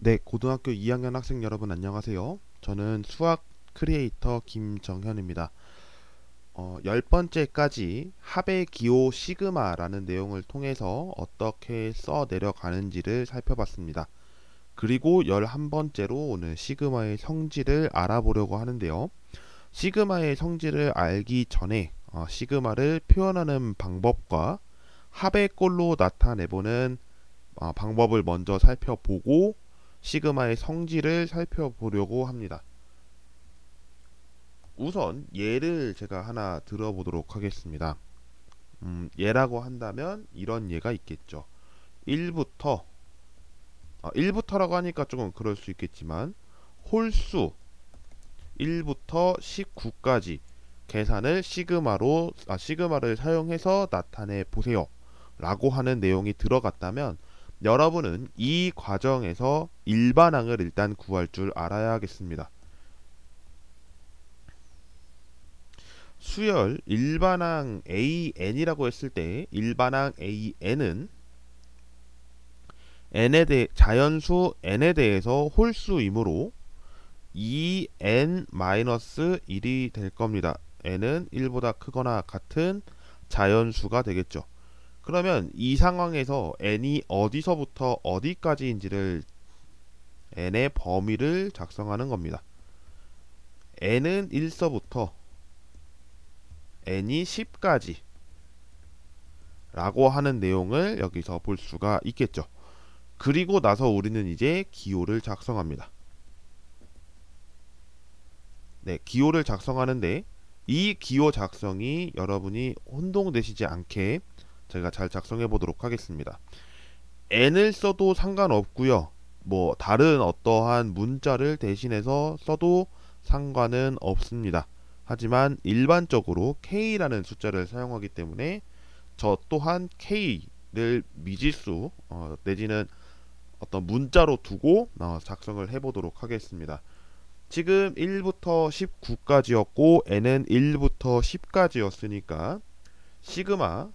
네, 고등학교 2학년 학생 여러분 안녕하세요. 저는 수학 크리에이터 김정현입니다. 10번째까지 합의 기호 시그마라는 내용을 통해서 어떻게 써 내려가는지를 살펴봤습니다. 그리고 11번째로 오늘 시그마의 성질을 알아보려고 하는데요. 시그마의 성질을 알기 전에 시그마를 표현하는 방법과 합의 꼴로 나타내보는 방법을 먼저 살펴보고 시그마의 성질을 살펴보려고 합니다. 우선 예를 제가 하나 들어보도록 하겠습니다. 예라고 한다면 이런 예가 있겠죠. 1부터라고 하니까 조금 그럴 수 있겠지만 홀수 1부터 19까지 계산을 시그마를 사용해서 나타내 보세요 라고 하는 내용이 들어갔다면 여러분은 이 과정에서 일반항을 일단 구할 줄 알아야 하겠습니다. 수열 일반항 AN이라고 했을 때 일반항 AN은 자연수 n에 대해서 홀수이므로 2n-1이 될 겁니다. n은 1보다 크거나 같은 자연수가 되겠죠. 그러면 이 상황에서 n이 어디서부터 어디까지인지를 n의 범위를 작성하는 겁니다. n은 1서부터 n이 10까지 라고 하는 내용을 여기서 볼 수가 있겠죠. 그리고 나서 우리는 이제 기호를 작성합니다. 네, 기호를 작성하는데 이 기호 작성이 여러분이 혼동되시지 않게 제가 잘 작성해 보도록 하겠습니다. n을 써도 상관없고요. 뭐 다른 어떠한 문자를 대신해서 써도 상관은 없습니다. 하지만 일반적으로 k라는 숫자를 사용하기 때문에 저 또한 k를 미지수 내지는 어떤 문자로 두고 작성을 해보도록 하겠습니다. 지금 1부터 19까지였고 n은 1부터 10까지였으니까 시그마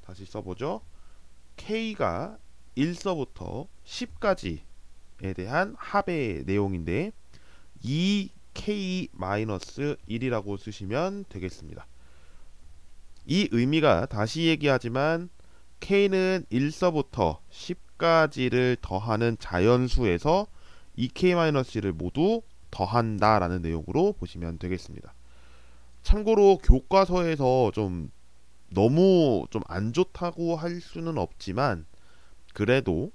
다시 써보죠. k가 1서부터 10까지에 대한 합의 내용인데 2k-1이라고 쓰시면 되겠습니다. 이 의미가 다시 얘기하지만 k는 1서부터 10까지를 더하는 자연수에서 2k-1을 모두 더한다 라는 내용으로 보시면 되겠습니다. 참고로 교과서에서 좀 너무 좀 안 좋다고 할 수는 없지만 그래도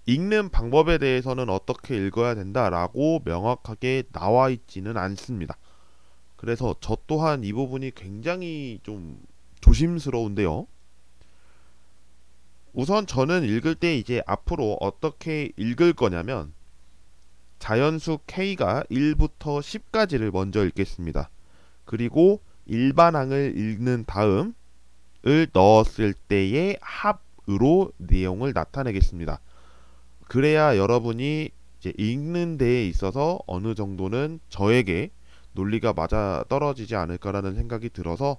읽는 방법에 대해서는 어떻게 읽어야 된다라고 명확하게 나와 있지는 않습니다. 그래서 저 또한 이 부분이 굉장히 좀 조심스러운데요. 우선 저는 읽을 때 이제 앞으로 어떻게 읽을 거냐면 자연수 k가 1부터 10까지를 먼저 읽겠습니다. 그리고 일반항을 읽는 다음 을 넣었을 때의 합으로 내용을 나타내겠습니다. 그래야 여러분이 이제 읽는 데에 있어서 어느 정도는 저에게 논리가 맞아 떨어지지 않을까라는 생각이 들어서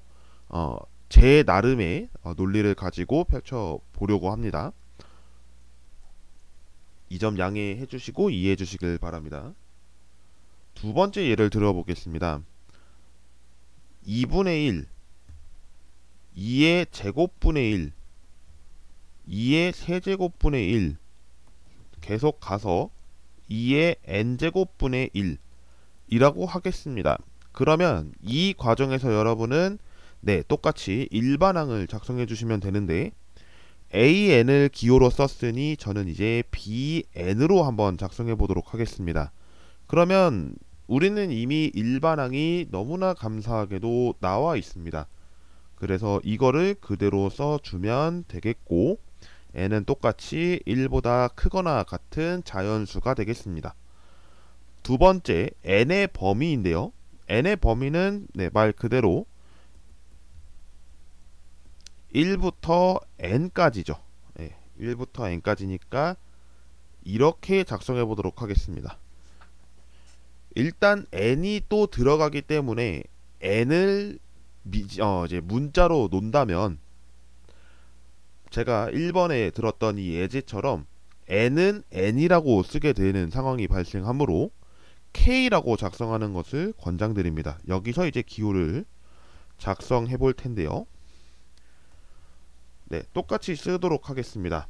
제 나름의 논리를 가지고 펼쳐 보려고 합니다. 이 점 양해해 주시고 이해해 주시길 바랍니다. 두 번째 예를 들어보겠습니다. 2분의 1 2의 제곱분의 1 2의 세제곱분의 1 계속 가서 2의 n제곱분의 1 이라고 하겠습니다. 그러면 이 과정에서 여러분은 똑같이 일반항을 작성해 주시면 되는데 an을 기호로 썼으니 저는 이제 bn으로 한번 작성해 보도록 하겠습니다. 그러면 우리는 이미 일반항이 너무나 감사하게도 나와 있습니다. 그래서 이거를 그대로 써주면 되겠고 n은 똑같이 1보다 크거나 같은 자연수가 되겠습니다. 두 번째 n의 범위인데요. n의 범위는 말 그대로 1부터 n까지죠. 1부터 n까지니까 이렇게 작성해 보도록 하겠습니다. 일단 n이 또 들어가기 때문에 n을 이제 문자로 놓는다면 제가 1번에 들었던 이 예제처럼 n은 n이라고 쓰게 되는 상황이 발생하므로 k라고 작성하는 것을 권장드립니다. 여기서 이제 기호를 작성해 볼 텐데요. 네, 똑같이 쓰도록 하겠습니다.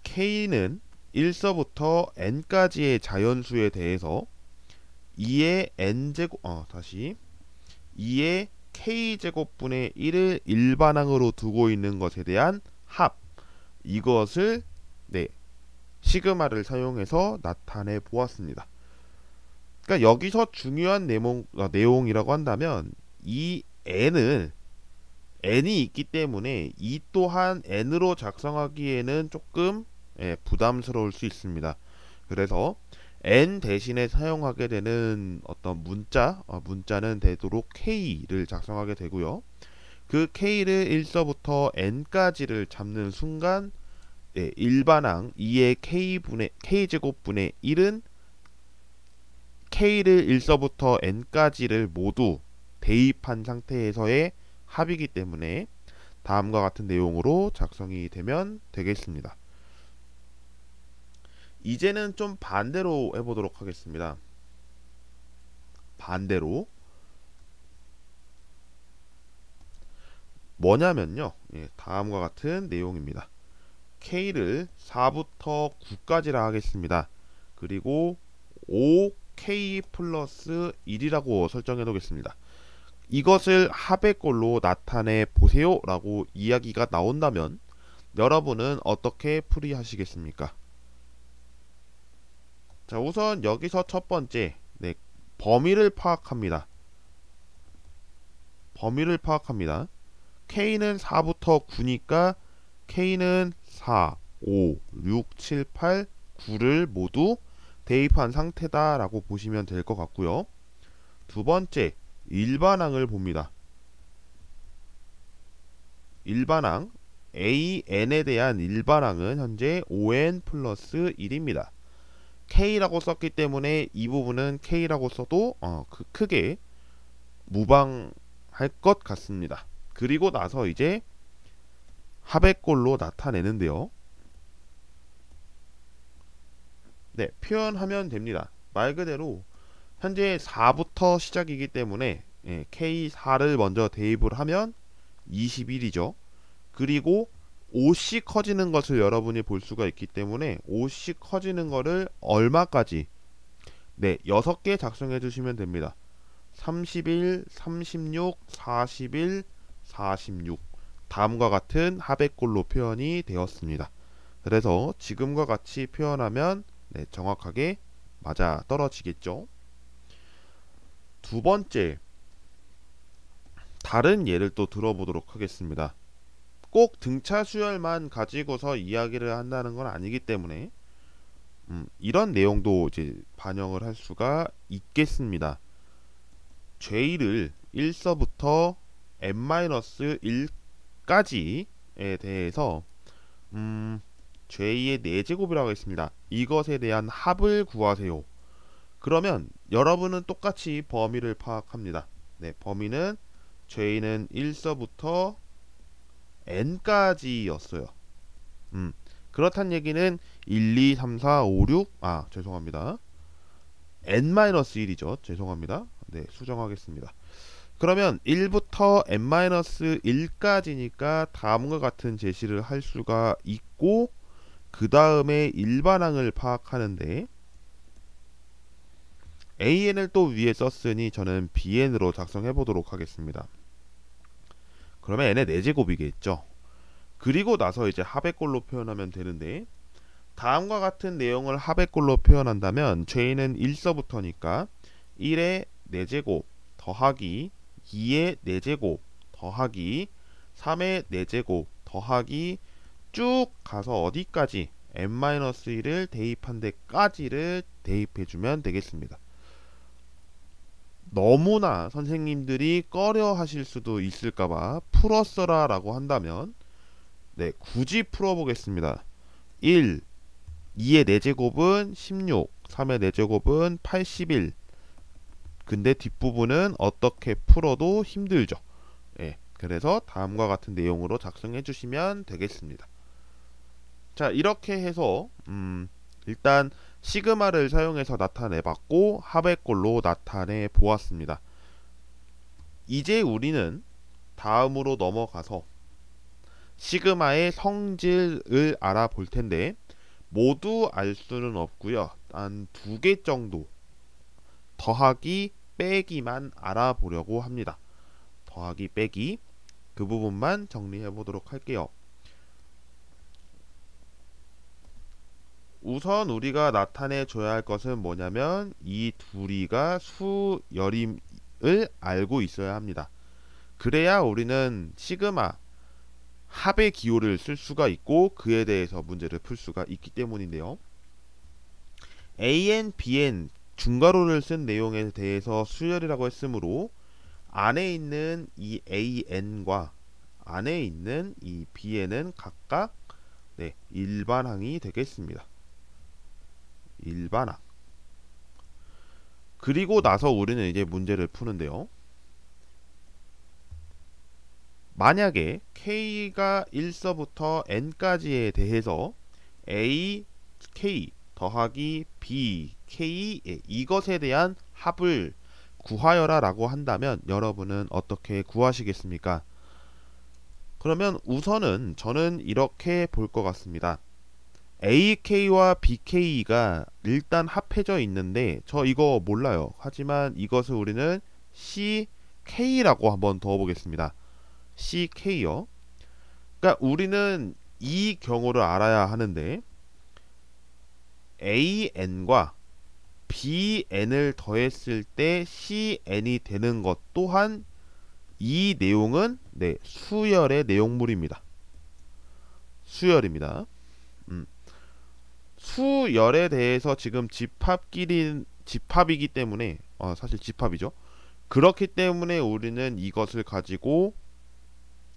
k는 1서부터 n까지의 자연수에 대해서 2의 n제곱 2의 k제곱분의 1을 일반항으로 두고 있는 것에 대한 합, 이것을 시그마를 사용해서 나타내 보았습니다. 그러니까 여기서 중요한 내용이라고 한다면 이 n이 있기 때문에 이 또한 n으로 작성하기에는 조금 부담스러울 수 있습니다. 그래서 n 대신에 사용하게 되는 어떤 문자는 되도록 k를 작성하게 되고요. 그 k를 1서부터 n까지를 잡는 순간 일반항 2의 k제곱분의 1은 k를 1서부터 n까지를 모두 대입한 상태에서의 합이기 때문에 다음과 같은 내용으로 작성이 되면 되겠습니다. 이제는 좀 반대로 해보도록 하겠습니다. 반대로 뭐냐면요, 다음과 같은 내용입니다. k를 4부터 9까지라 하겠습니다. 그리고 5k 플러스 1이라고 설정해 놓겠습니다. 이것을 합의 꼴로 나타내 보세요 라고 이야기가 나온다면 여러분은 어떻게 풀이하시겠습니까? 자, 우선 여기서 첫 번째 범위를 파악합니다. 범위를 파악합니다. k는 4부터 9니까 k는 4, 5, 6, 7, 8, 9를 모두 대입한 상태다 라고 보시면 될 것 같고요. 두 번째, 일반항을 봅니다. 일반항 AN에 대한 일반항은 현재 5N 플러스 1입니다. K라고 썼기 때문에 이 부분은 K라고 써도 크게 무방할 것 같습니다. 그리고 나서 이제 합의꼴로 나타내는데요. 네, 표현하면 됩니다. 말 그대로 현재 4부터 시작이기 때문에 K4를 먼저 대입을 하면 21이죠. 그리고 5씩 커지는 것을 여러분이 볼 수가 있기 때문에 5씩 커지는 거를 얼마까지 6개 작성해 주시면 됩니다. 31, 36, 41, 46 다음과 같은 합의꼴로 표현이 되었습니다. 그래서 지금과 같이 표현하면 정확하게 맞아 떨어지겠죠. 두 번째, 다른 예를 또 들어보도록 하겠습니다. 꼭 등차 수열만 가지고서 이야기를 한다는 건 아니기 때문에 이런 내용도 이제 반영을 할 수가 있겠습니다. J를 1서부터 n-1까지에 대해서 J의 4제곱이라고 했습니다. 이것에 대한 합을 구하세요. 그러면 여러분은 똑같이 범위를 파악합니다. 범위는 J는 1서부터 n까지였어요. 그렇단 얘기는 1, 2, 3, 4, 5, 6 죄송합니다. n-1이죠. 죄송합니다. 수정하겠습니다. 그러면 1부터 n-1까지니까 다음과 같은 제시를 할 수가 있고 그 다음에 일반항을 파악하는데 AN을 또 위에 썼으니 저는 BN으로 작성해 보도록 하겠습니다. 그러면 n의 4제곱이겠죠. 그리고 나서 이제 합의꼴로 표현하면 되는데 다음과 같은 내용을 합의꼴로 표현한다면 J는 1서부터니까 1의 4제곱 더하기 2의 4제곱 더하기 3의 4제곱 더하기 쭉 가서 어디까지 n-1을 대입한 데까지를 대입해주면 되겠습니다. 너무나 선생님들이 꺼려 하실 수도 있을까봐 풀어써라 라고 한다면 굳이 풀어보겠습니다. 1, 2의 4제곱은 16, 3의 4제곱은 81. 근데 뒷부분은 어떻게 풀어도 힘들죠. 그래서 다음과 같은 내용으로 작성해 주시면 되겠습니다. 자, 이렇게 해서 일단 시그마를 사용해서 나타내 봤고 합의 꼴로 나타내 보았습니다. 이제 우리는 다음으로 넘어가서 시그마의 성질을 알아볼 텐데, 모두 알 수는 없고요. 한 2개 정도 더하기 빼기만 알아보려고 합니다. 더하기 빼기, 그 부분만 정리해 보도록 할게요. 우선 우리가 나타내 줘야 할 것은 뭐냐면 이 둘이가 수열임을 알고 있어야 합니다. 그래야 우리는 시그마 합의 기호를 쓸 수가 있고 그에 대해서 문제를 풀 수가 있기 때문인데요. AN, BN 중괄호를 쓴 내용에 대해서 수열이라고 했으므로 안에 있는 이 AN과 안에 있는 이 BN은 각각 일반항이 되겠습니다. 일반항. 그리고 나서 우리는 이제 문제를 푸는데요. 만약에 K가 1서부터 N까지에 대해서 A, K 더하기 B, K 이것에 대한 합을 구하여라 라고 한다면 여러분은 어떻게 구하시겠습니까? 그러면 우선은 저는 이렇게 볼 것 같습니다. AK와 BK가 일단 합해져 있는데 저 이거 몰라요. 하지만 이것을 우리는 CK라고 한번 더 보겠습니다. CK요. 그러니까 우리는 이 경우를 알아야 하는데 AN과 BN을 더했을 때 CN이 되는 것 또한 이 내용은 수열의 내용물입니다. 수열입니다. 수열에 대해서 지금 집합이기 때문에 사실 집합이죠. 그렇기 때문에 우리는 이것을 가지고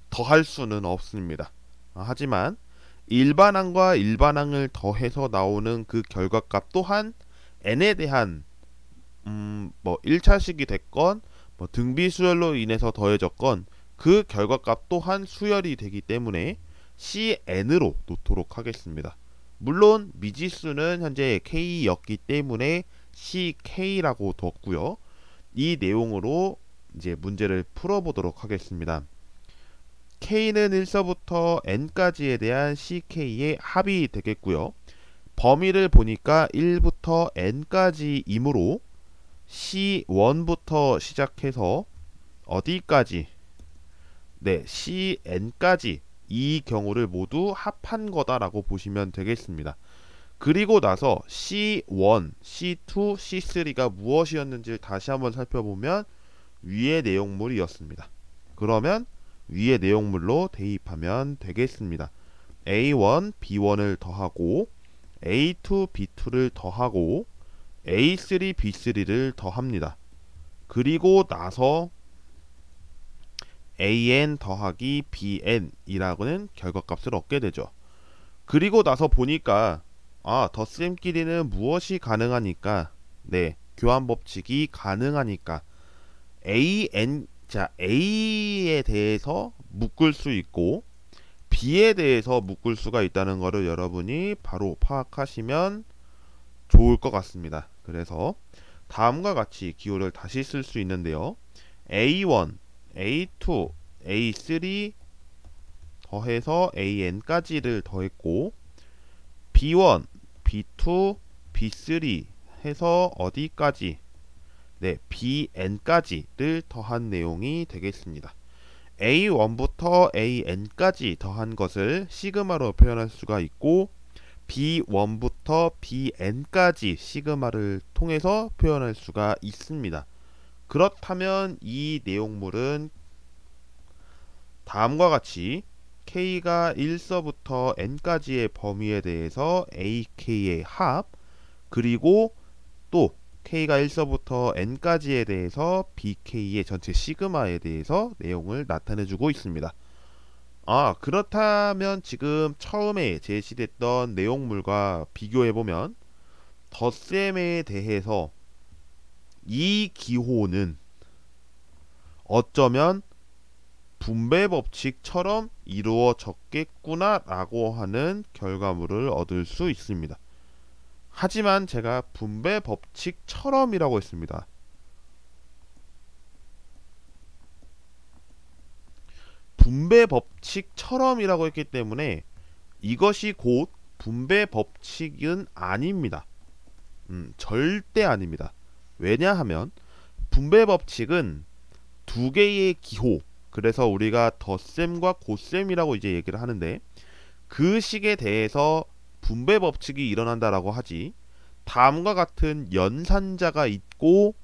더할 수는 없습니다. 하지만 일반항과 일반항을 더해서 나오는 그 결과값 또한 n에 대한 1차식이 됐건 등비수열로 인해서 더해졌건 그 결과값 또한 수열이 되기 때문에 CN으로 놓도록 하겠습니다. 물론 미지수는 현재 K였기 때문에 CK라고 뒀고요. 이 내용으로 이제 문제를 풀어보도록 하겠습니다. K는 1서부터 N까지에 대한 CK의 합이 되겠고요. 범위를 보니까 1부터 N까지이므로 C1부터 시작해서 어디까지? CN까지 이 경우를 모두 합한 거다라고 보시면 되겠습니다. 그리고 나서 C1, C2, C3가 무엇이었는지를 다시 한번 살펴보면 위의 내용물이었습니다. 그러면 위의 내용물로 대입하면 되겠습니다. A1, B1을 더하고 A2, B2를 더하고 A3, B3를 더합니다. 그리고 나서 AN 더하기 BN이라고는 결과값을 얻게 되죠. 그리고 나서 보니까 덧셈끼리는 무엇이 가능하니까 교환 법칙이 가능하니까 A에 대해서 묶을 수 있고 B에 대해서 묶을 수가 있다는 것을 여러분이 바로 파악하시면 좋을 것 같습니다. 그래서 다음과 같이 기호를 다시 쓸 수 있는데요. A1, A2, A3 더해서 AN까지를 더했고 B1, B2, B3 해서 어디까지? BN까지를 더한 내용이 되겠습니다. A1부터 AN까지 더한 것을 시그마로 표현할 수가 있고 B1부터 BN까지 시그마를 통해서 표현할 수가 있습니다. 그렇다면 이 내용물은 다음과 같이 K가 1서부터 N까지의 범위에 대해서 AK의 합, 그리고 또 K가 1서부터 N까지에 대해서 BK의 전체 시그마에 대해서 내용을 나타내주고 있습니다. 그렇다면 지금 처음에 제시됐던 내용물과 비교해보면 덧셈에 대해서 이 기호는 어쩌면 분배 법칙처럼 이루어졌겠구나 라고 하는 결과물을 얻을 수 있습니다. 하지만 제가 분배 법칙처럼이라고 했습니다. 분배 법칙처럼이라고 했기 때문에 이것이 곧 분배 법칙은 아닙니다. 절대 아닙니다. 왜냐하면 분배 법칙은 두 개의 기호, 그래서 우리가 덧셈과 곱셈이라고 이제 얘기를 하는데, 그 식에 대해서 분배 법칙이 일어난다라고 하지, 다음과 같은 연산자가 있고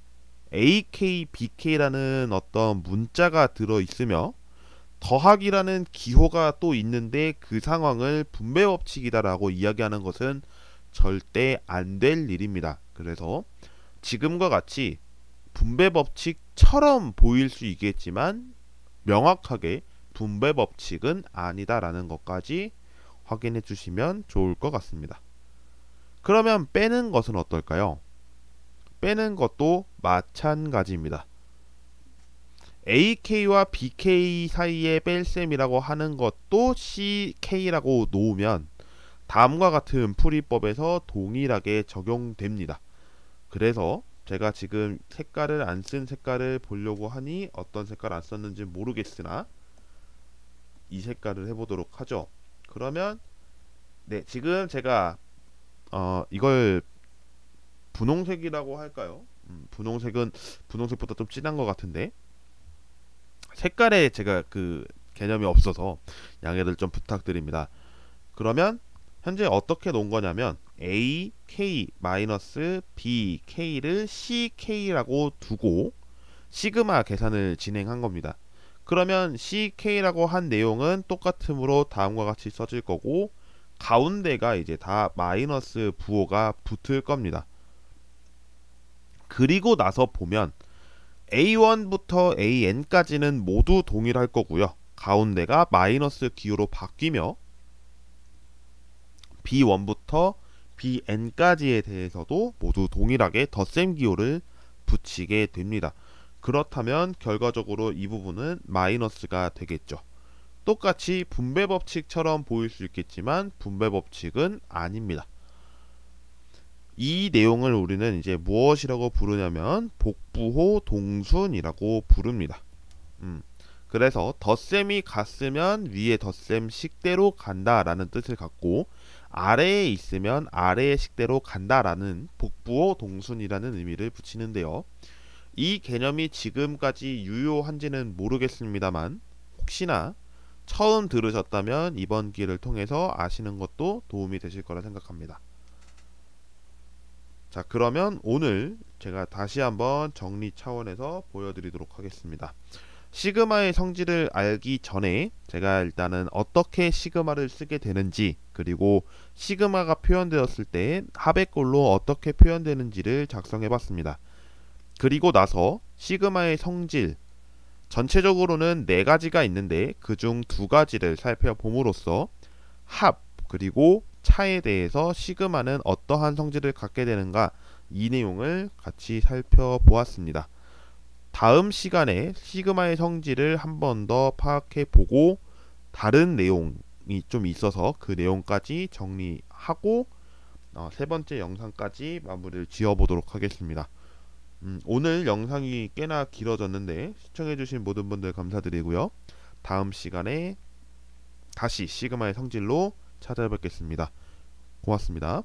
AK, BK라는 어떤 문자가 들어 있으며 더하기라는 기호가 또 있는데 그 상황을 분배 법칙이다라고 이야기하는 것은 절대 안 될 일입니다. 그래서 지금과 같이 분배 법칙처럼 보일 수 있겠지만 명확하게 분배 법칙은 아니다라는 것까지 확인해 주시면 좋을 것 같습니다. 그러면 빼는 것은 어떨까요? 빼는 것도 마찬가지입니다. AK와 BK 사이의 뺄셈이라고 하는 것도 CK라고 놓으면 다음과 같은 풀이법에서 동일하게 적용됩니다. 그래서 제가 지금 색깔을 안 쓴 색깔을 보려고 하니 어떤 색깔 안 썼는지 모르겠으나 이 색깔을 해보도록 하죠. 그러면 네, 지금 제가 이걸 분홍색이라고 할까요? 분홍색보다 좀 진한 것 같은데 색깔에 제가 그 개념이 없어서 양해를 좀 부탁드립니다. 그러면 현재 어떻게 놓은 거냐면 AK-BK를 CK라고 두고 시그마 계산을 진행한 겁니다. 그러면 CK라고 한 내용은 똑같으므로 다음과 같이 써질 거고 가운데가 이제 다 마이너스 부호가 붙을 겁니다. 그리고 나서 보면 A1부터 AN까지는 모두 동일할 거고요. 가운데가 마이너스 기호로 바뀌며 B1부터 BN까지에 대해서도 모두 동일하게 덧셈 기호를 붙이게 됩니다. 그렇다면 결과적으로 이 부분은 마이너스가 되겠죠. 똑같이 분배 법칙처럼 보일 수 있겠지만 분배 법칙은 아닙니다. 이 내용을 우리는 이제 무엇이라고 부르냐면 복부호 동순이라고 부릅니다. 그래서 덧셈이 같으면 위에 덧셈 식대로 간다라는 뜻을 갖고 아래에 있으면 아래의 식대로 간다라는 복부호 동순이라는 의미를 붙이는데요. 이 개념이 지금까지 유효한지는 모르겠습니다만 혹시나 처음 들으셨다면 이번 기회를 통해서 아시는 것도 도움이 되실 거라 생각합니다. 자, 그러면 오늘 제가 다시 한번 정리 차원에서 보여드리도록 하겠습니다. 시그마의 성질을 알기 전에 제가 일단은 어떻게 시그마를 쓰게 되는지, 그리고 시그마가 표현되었을 때 하백골로 어떻게 표현되는지를 작성해 봤습니다. 그리고 나서 시그마의 성질, 전체적으로는 4가지가 있는데 그중 2가지를 살펴봄으로써 합 그리고 차에 대해서 시그마는 어떠한 성질을 갖게 되는가, 이 내용을 같이 살펴보았습니다. 다음 시간에 시그마의 성질을 한 번 더 파악해 보고 다른 내용이 좀 있어서 그 내용까지 정리하고 3번째 영상까지 마무리를 지어 보도록 하겠습니다. 오늘 영상이 꽤나 길어졌는데 시청해주신 모든 분들 감사드리고요. 다음 시간에 다시 시그마의 성질로 찾아뵙겠습니다. 고맙습니다.